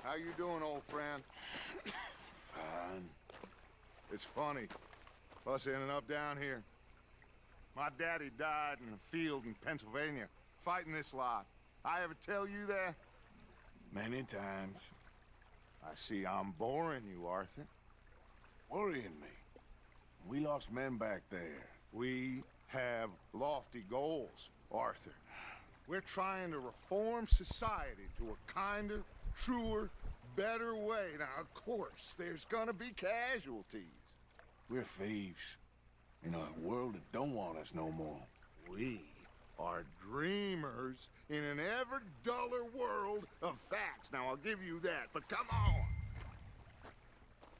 How you doing, old friend? Fine. It's funny. Us ending up down here. My daddy died in a field in Pennsylvania, fighting this lot. I ever tell you that? Many times. I see I'm boring you, Arthur. Worrying me. We lost men back there. We have lofty goals, Arthur. We're trying to reform society to a kinder, truer, better way. Now, of course, there's gonna be casualties. We're thieves. In a world that don't want us no more. We are dreamers in an ever duller world of facts. Now, I'll give you that, but come on.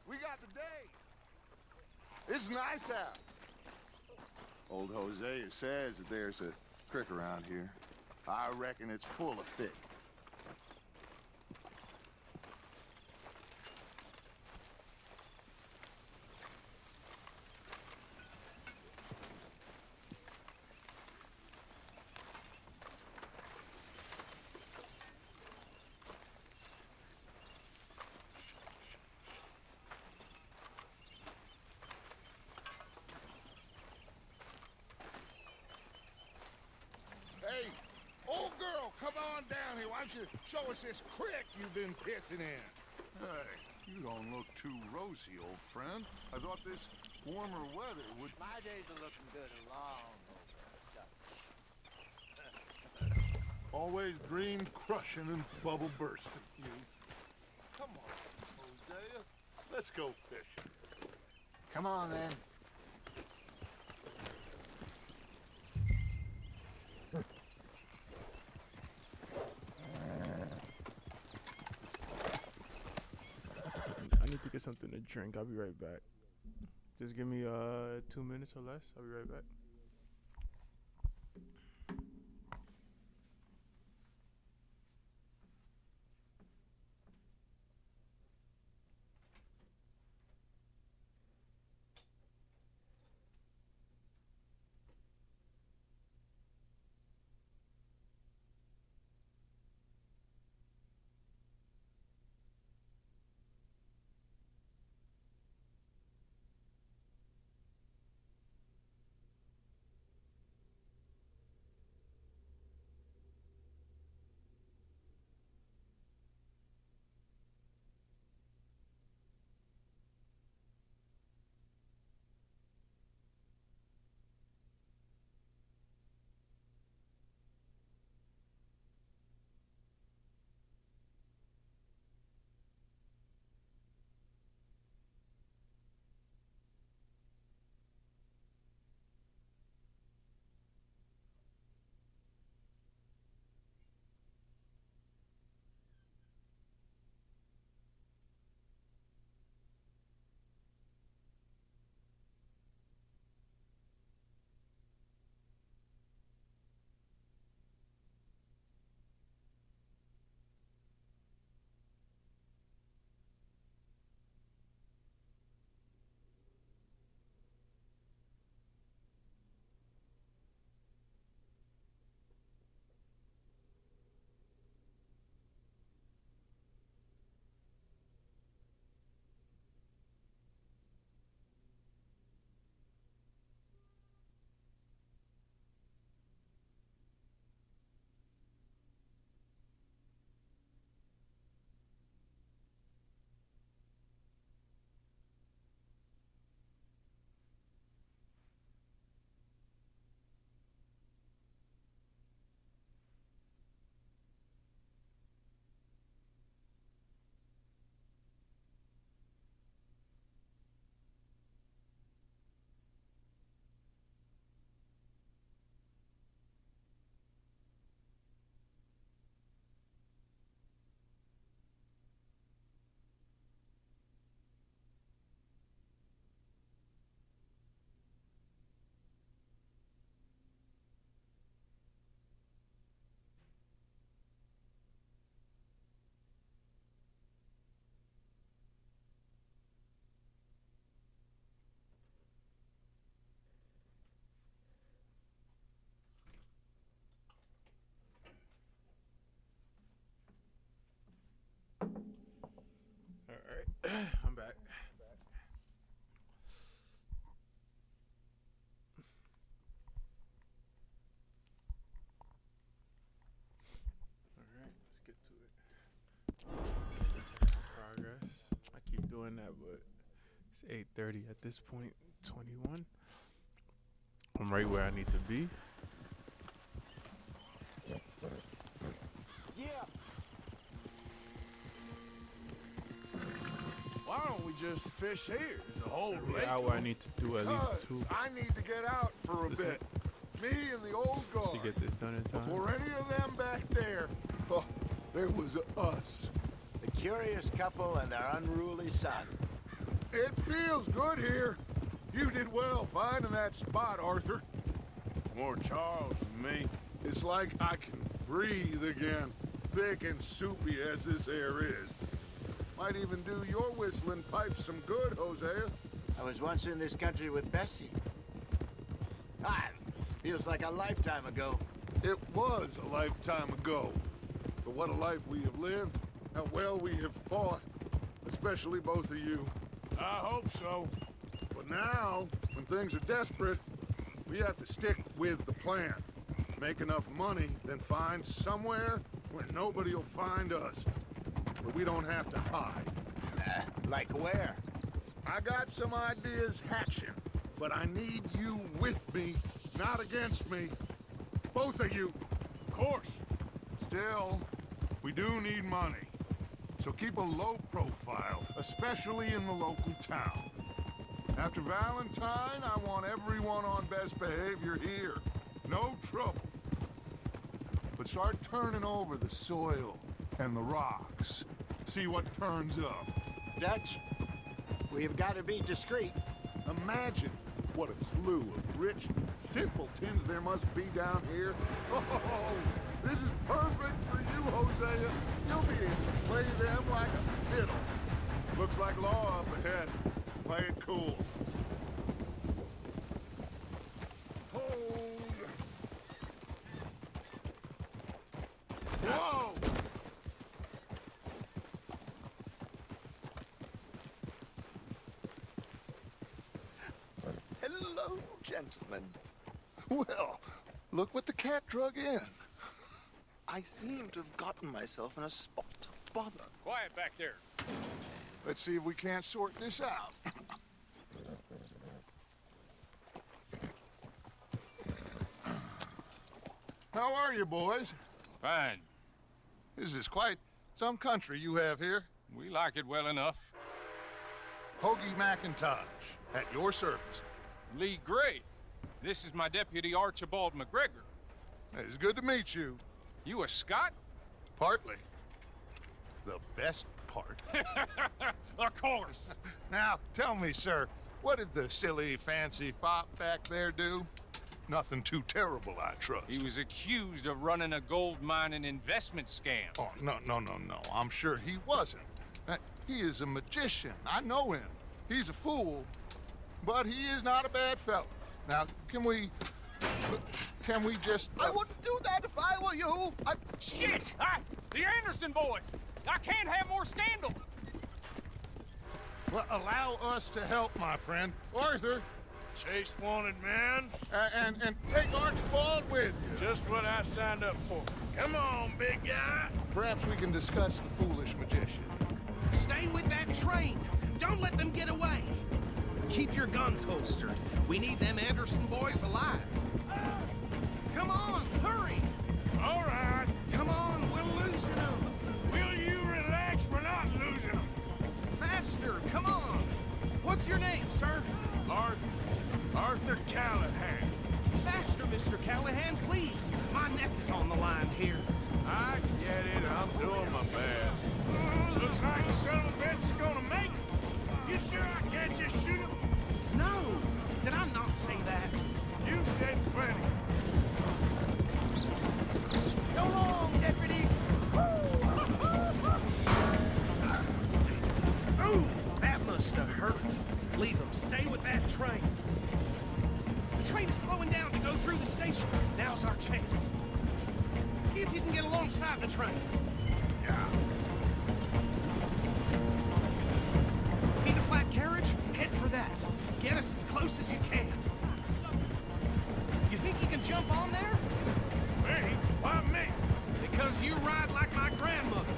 We got the day. It's nice out. Old Hosea says that there's a creek around here. I reckon it's full of fish. Hey, old girl, come on down here. Why don't you show us this creek you've been pissing in? Hey, you don't look too rosy, old friend. I thought this warmer weather would... My days are looking good and long over. Always dreamed crushing and bubble bursting, you. Come on, Hosea. Let's go fishing. Come on, then. I need to get something to drink. I'll be right back. Just give me 2 minutes or less. I'll be right back. doing that, but it's 8:30 at this point. 21. I'm right where I need to be. Yeah. Why don't we just fish here? There's a whole Every lake. hour I need to do at least 2 I need to get out for a Listen. bit. Me and the old guard. to get this done in time. Before any of them back there, oh, there was us. The curious couple and their unruly son. It feels good here. You did well finding that spot, Arthur. More Charles than me. It's like I can breathe again, thick and soupy as this air is. Might even do your whistling pipes some good, Hosea. I was once in this country with Bessie. Ah, feels like a lifetime ago. It was a lifetime ago. But what a life we have lived. How well we have fought. Especially both of you. I hope so. But now, when things are desperate, we have to stick with the plan. Make enough money, then find somewhere where nobody will find us. Where we don't have to hide. Like where? I got some ideas hatching, but I need you with me, not against me. Both of you. Of course. Still, we do need money. So keep a low profile, especially in the local town. After Valentine, I want everyone on best behavior here. No trouble. But start turning over the soil and the rocks. See what turns up. Dutch, we've got to be discreet. Imagine what a slew of rich simpletons there must be down here. Oh, this is perfect for you, Hosea. You'll be able to play them like a fiddle. Looks like law up ahead. Play it cool. Hold. Whoa! Hello, gentlemen. Well, look what the cat drug in. I seem to have gotten myself in a spot of bother. Quiet back there. Let's see if we can't sort this out. How are you, boys? Fine. This is quite some country you have here. We like it well enough. Hoagie McIntosh, at your service. Lee Gray. This is my deputy Archibald McGregor. It's good to meet you. You a Scot? Partly. The best part. Of course. Now, tell me, sir, what did the silly, fancy fop back there do? Nothing too terrible, I trust. He was accused of running a gold mining investment scam. Oh, no. I'm sure he wasn't. He is a magician. I know him. He's a fool, but he is not a bad fellow. Now, can we just... I wouldn't do that if I were you. Shit! The Anderson boys! I can't have more scandal! Well, allow us to help, my friend. Arthur, Chase wanted man. and take Archibald with you. Just what I signed up for. Come on, big guy. Perhaps we can discuss the foolish magician. Stay with that train. Don't let them get away. Keep your guns holstered. We need them Anderson boys alive. Come on, hurry. All right. Come on, we're losing them. Will you relax? We're not losing them. Faster, come on. What's your name, sir? Arthur Callahan. Faster, Mr. Callahan, please. My neck is on the line here. I get it. I'm doing my best. Looks like the son of a bitch is gonna make it. You sure I can't just shoot him? No, did I not say that? You've said plenty. Go long, deputy. Ooh, that must have hurt. Leave them. Stay with that train. The train is slowing down to go through the station. Now's our chance. See if you can get alongside the train. Yeah. See the flat carriage? Head for that. Get us as close as you can. You think you can jump on there? Me? Why me? Because you ride like my grandmother.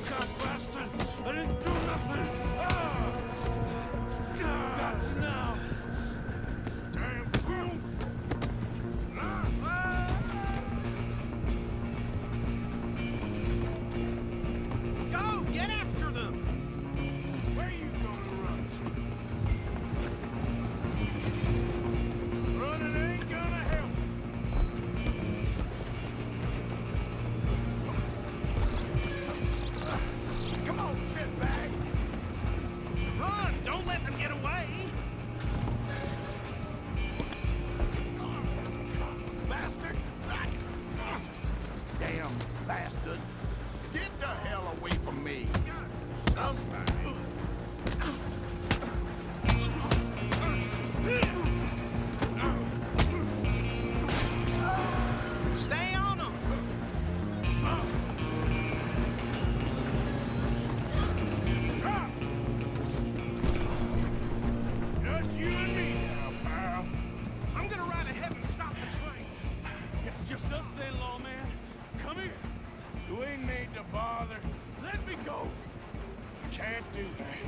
God bastard. bastard! Get the hell away from me! Something. Stay on them! Stop! Just you and me now, pal. I'm gonna ride ahead and stop the train. Guess it's just us then, lawman. Come here. You ain't need to bother. Let me go. Can't do that.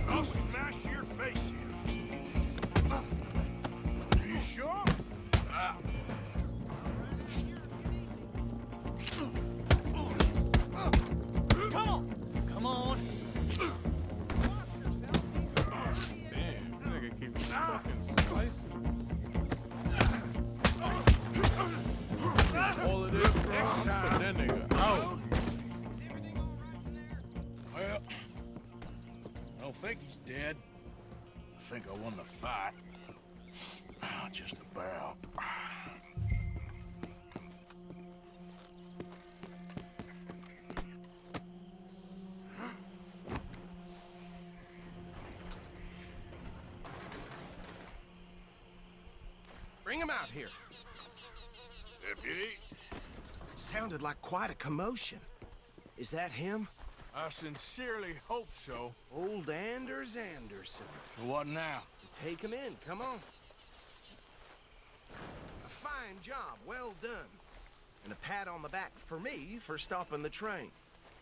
I'll smash your face in. Are you sure? Come on. Come on. Damn, nigga keep fucking slicing. All of this, bro. Next I'm time. putting that nigga out. Well, I don't think he's dead. I think I won the fight. Just about. Bring him out here. Deputy, Sounded like quite a commotion. Is that him? I sincerely hope so. Old Anders Anderson. What now? Take him in, come on. A fine job, well done. And a pat on the back for me for stopping the train.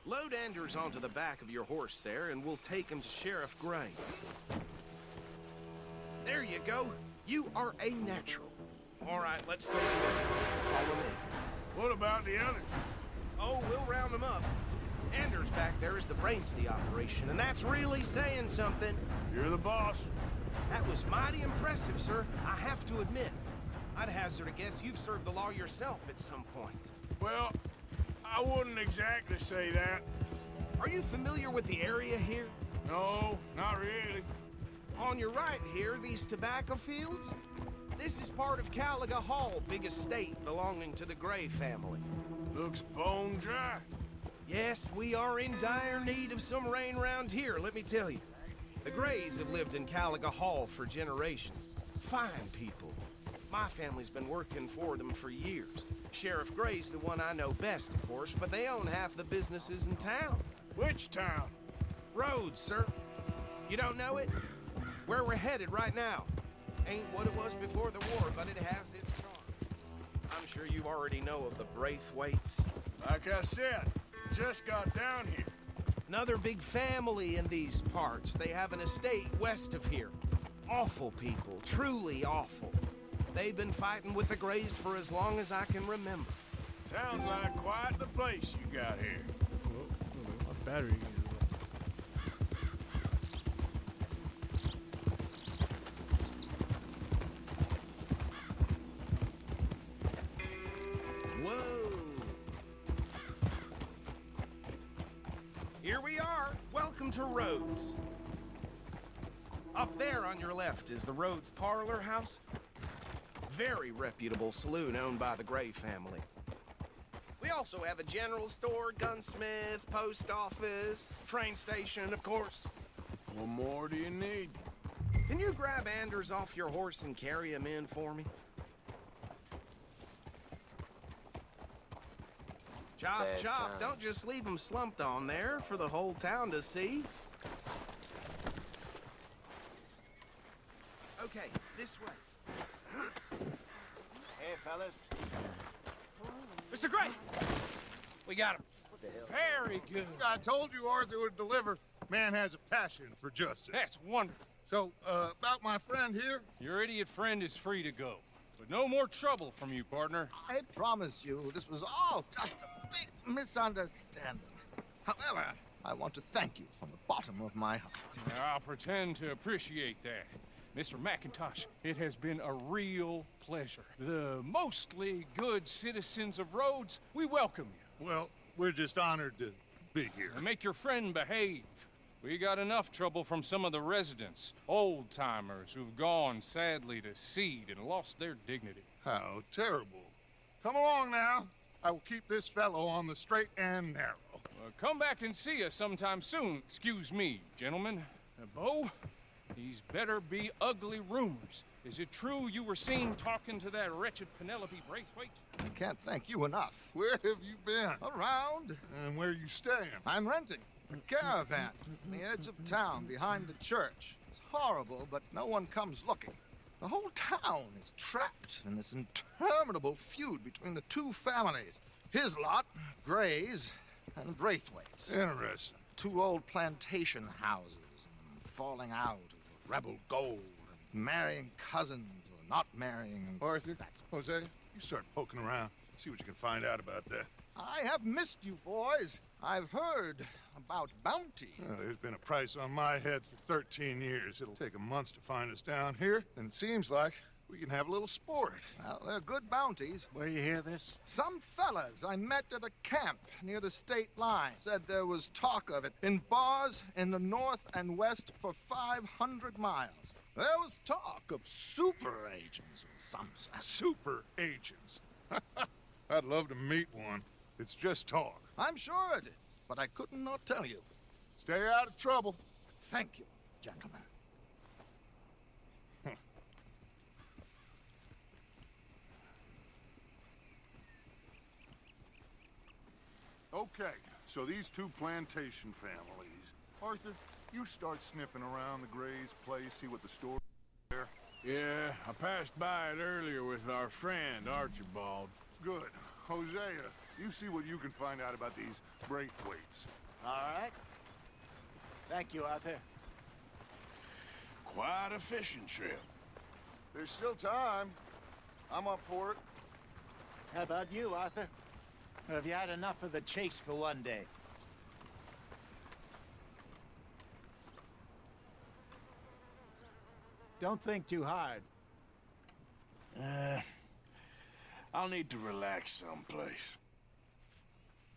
Load Anders onto the back of your horse there, and we'll take him to Sheriff Gray. There you go. You are a natural. All right, let's take him in. Follow me. What about the others? Oh, we'll round them up. Anders back there is the brains of the operation, and that's really saying something. You're the boss. That was mighty impressive, sir. I have to admit. I'd hazard a guess you've served the law yourself at some point. Well, I wouldn't exactly say that. Are you familiar with the area here? No, not really. On your right here, these tobacco fields? This is part of Caliga Hall, big estate belonging to the Gray family. Looks bone dry. Yes, we are in dire need of some rain round here, let me tell you. The Grays have lived in Caliga Hall for generations. Fine people. My family's been working for them for years. Sheriff Gray's the one I know best, of course, but they own half the businesses in town. Which town? Rhodes, sir. You don't know it? Where we're headed right now. Ain't what it was before the war, but it has its charm. I'm sure you already know of the Braithwaites. Like I said, just got down here. Another big family in these parts. They have an estate west of here. Awful people, truly awful. They've been fighting with the Grays for as long as I can remember. Sounds like quite the place you got here. Whoa, my battery is Whoa! Here we are. Welcome to Rhodes. Up there on your left is the Rhodes Parlor House. Very reputable saloon owned by the Gray family. We also have a general store, gunsmith, post office, train station, of course. What more do you need? Can you grab Anders off your horse and carry him in for me? Chop, Bad chop. times. Don't just leave him slumped on there for the whole town to see. Okay, this way. Hey, fellas. Mr. Gray! We got him. Very good. I told you Arthur would deliver. Man has a passion for justice. That's wonderful. So, about my friend here, Your idiot friend is free to go. But no more trouble from you, partner. I promise you this was all just a big misunderstanding. However, I want to thank you from the bottom of my heart. I'll pretend to appreciate that. Mr. McIntosh, it has been a real pleasure. The mostly good citizens of Rhodes, we welcome you. Well, we're just honored to be here. And make your friend behave. We got enough trouble from some of the residents, old-timers who've gone, sadly, to seed and lost their dignity. How terrible. Come along now. I will keep this fellow on the straight and narrow. Come back and see us sometime soon. Excuse me, gentlemen. Bo, these better be ugly rumors. Is it true you were seen talking to that wretched Penelope Braithwaite? I can't thank you enough. Where have you been? Around. And where you staying? I'm renting a caravan on the edge of town behind the church. It's horrible, but no one comes looking. The whole town is trapped in this interminable feud between the two families. His lot, Gray's, and Braithwaite's. Interesting. Two old plantation houses, and falling out over rebel gold, and marrying cousins or not marrying. And Arthur, Hosea, you start poking around. See what you can find out about that. I have missed you, boys. I've heard about bounty. There's been a price on my head for 13 years. It'll take 'em months to find us down here, and it seems like we can have a little sport. Well, they're good bounties. Where you hear this? Some fellas I met at a camp near the state line said there was talk of it in bars in the north and west for 500 miles. There was talk of super agents of some sort. Super agents. I'd love to meet one. It's just talk. I'm sure it is, but I couldn't not tell you. Stay out of trouble. Thank you, gentlemen. Okay, so these two plantation families. Arthur, you start sniffing around the Gray's place, see what the story is there. Yeah, I passed by it earlier with our friend, Archibald. Good. Hosea, you see what you can find out about these Braithwaites. All right. Thank you, Arthur. Quite a fishing trip. There's still time. I'm up for it. How about you, Arthur? Or have you had enough of the chase for one day? Don't think too hard. I'll need to relax someplace.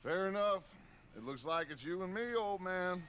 Fair enough. It looks like it's you and me, old man.